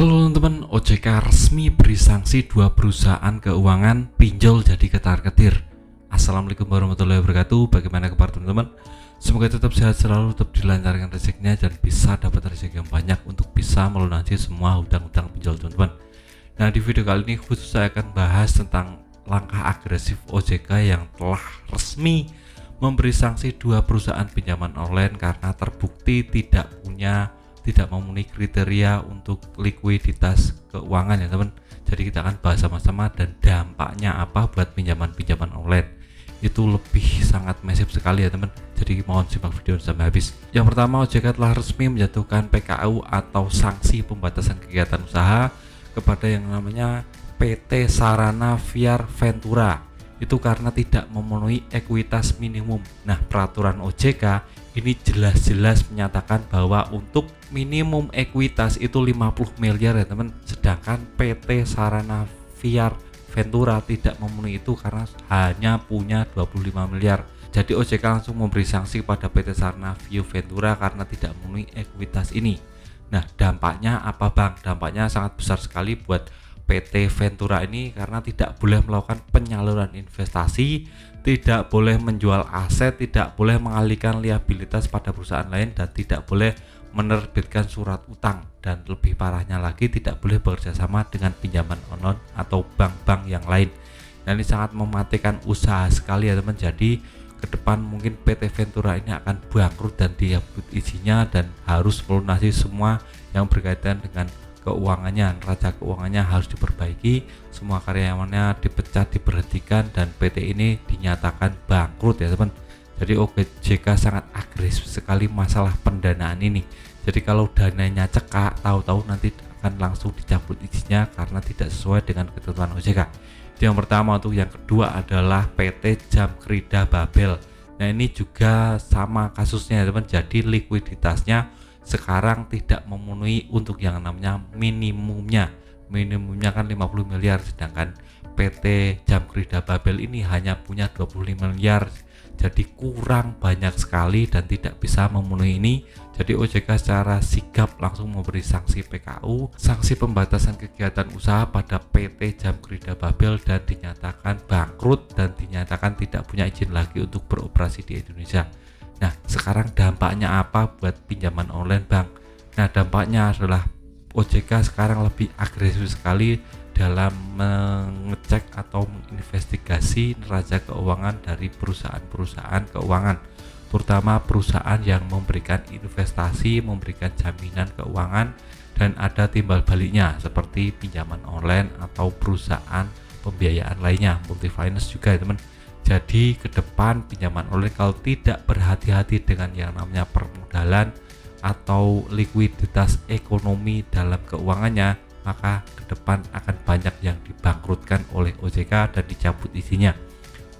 Halo teman-teman, OJK resmi beri sanksi 2 perusahaan keuangan pinjol jadi ketar-ketir. Assalamualaikum warahmatullahi wabarakatuh. Bagaimana kabar teman-teman? Semoga tetap sehat selalu, tetap dilancarkan rezekinya dan bisa dapat rezeki yang banyak untuk bisa melunasi semua hutang-hutang pinjol teman-teman. Nah, di video kali ini khusus saya akan bahas tentang langkah agresif OJK yang telah resmi memberi sanksi 2 perusahaan pinjaman online karena terbukti tidak memenuhi kriteria untuk likuiditas keuangan ya teman. Jadi kita akan bahas sama-sama dan dampaknya apa buat pinjaman online. Itu lebih sangat masif sekali ya teman. Jadi mohon simak video sampai habis. Yang pertama, OJK telah resmi menjatuhkan PKU atau sanksi pembatasan kegiatan usaha kepada yang namanya PT Sarana Viar Ventura. Itu karena tidak memenuhi ekuitas minimum. Nah, peraturan OJK ini jelas-jelas menyatakan bahwa untuk minimum ekuitas itu 50 miliar ya teman, sedangkan PT Sarana Viar Ventura tidak memenuhi itu karena hanya punya 25 miliar. Jadi OJK langsung memberi sanksi kepada PT Sarana Viar Ventura karena tidak memenuhi ekuitas ini. Nah, dampaknya apa Bang? Dampaknya sangat besar sekali buat PT Ventura ini karena tidak boleh melakukan penyaluran investasi, tidak boleh menjual aset, tidak boleh mengalihkan liabilitas pada perusahaan lain, dan tidak boleh menerbitkan surat utang, dan lebih parahnya lagi tidak boleh bekerjasama dengan pinjaman online atau bank-bank yang lain. Dan ini sangat mematikan usaha sekali ya teman. Jadi ke depan mungkin PT Ventura ini akan bangkrut dan dicabut izinnya dan harus melunasi semua yang berkaitan dengan keuangannya. Neraca keuangannya harus diperbaiki, semua karyawannya dipecat, diberhentikan, dan PT ini dinyatakan bangkrut ya teman. Jadi OJK sangat agresif sekali masalah pendanaan ini. Jadi kalau dananya cekak, tahu-tahu nanti akan langsung dicabut izinnya karena tidak sesuai dengan ketentuan OJK. Itu yang pertama. Untuk yang kedua adalah PT Jamkrida Babel. Nah, ini juga sama kasusnya ya teman. Jadi likuiditasnya sekarang tidak memenuhi untuk yang namanya minimumnya kan 50 miliar, sedangkan PT Jamkrida Babel ini hanya punya 25 miliar, jadi kurang banyak sekali dan tidak bisa memenuhi ini. Jadi OJK secara sigap langsung memberi sanksi PKU, sanksi pembatasan kegiatan usaha pada PT Jamkrida Babel, dan dinyatakan bangkrut dan dinyatakan tidak punya izin lagi untuk beroperasi di Indonesia. Nah, sekarang dampaknya apa buat pinjaman online Bang? Nah, dampaknya adalah OJK sekarang lebih agresif sekali dalam mengecek atau menginvestigasi neraca keuangan dari perusahaan-perusahaan keuangan, terutama perusahaan yang memberikan investasi, memberikan jaminan keuangan, dan ada timbal baliknya seperti pinjaman online atau perusahaan pembiayaan lainnya, multi finance juga ya teman. Jadi ke depan pinjaman online kalau tidak berhati-hati dengan yang namanya permodalan atau likuiditas ekonomi dalam keuangannya, maka ke depan akan banyak yang dibangkrutkan oleh OJK dan dicabut izinnya.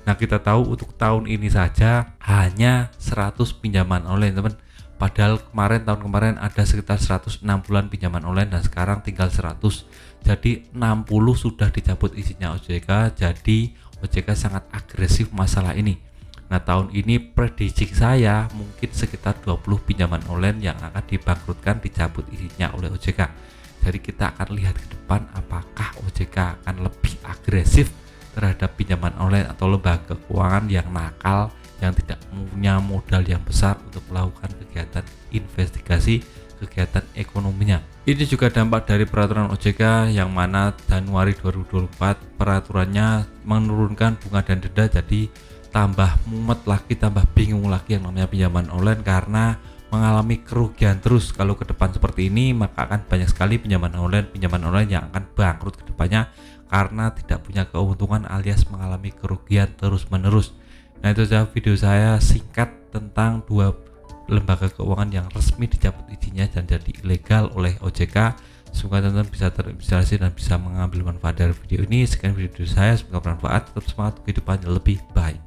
Nah, kita tahu untuk tahun ini saja hanya 100 pinjaman online teman. Padahal tahun kemarin ada sekitar 160-an pinjaman online dan sekarang tinggal 100. Jadi 60 sudah dicabut izinnya OJK. Jadi OJK sangat agresif masalah ini. Nah, tahun ini prediksi saya mungkin sekitar 20 pinjaman online yang akan dibangkrutkan, dicabut izinnya oleh OJK. Jadi kita akan lihat ke depan apakah OJK akan lebih agresif terhadap pinjaman online atau lembaga keuangan yang nakal, yang tidak punya modal yang besar untuk melakukan kegiatan investigasi, kegiatan ekonominya. Ini juga dampak dari peraturan OJK yang mana Januari 2024 peraturannya menurunkan bunga dan denda, jadi tambah mumet lagi, tambah bingung lagi yang namanya pinjaman online karena mengalami kerugian terus. Kalau ke depan seperti ini maka akan banyak sekali pinjaman online yang akan bangkrut ke depannya karena tidak punya keuntungan alias mengalami kerugian terus menerus. Nah, itu saja video saya singkat tentang 2 lembaga keuangan yang resmi dicabut izinnya dan jadi ilegal oleh OJK. Semoga teman-teman bisa terinspirasi dan bisa mengambil manfaat dari video ini. Sekian video saya, semoga bermanfaat. Tetap semangat, kehidupan lebih baik.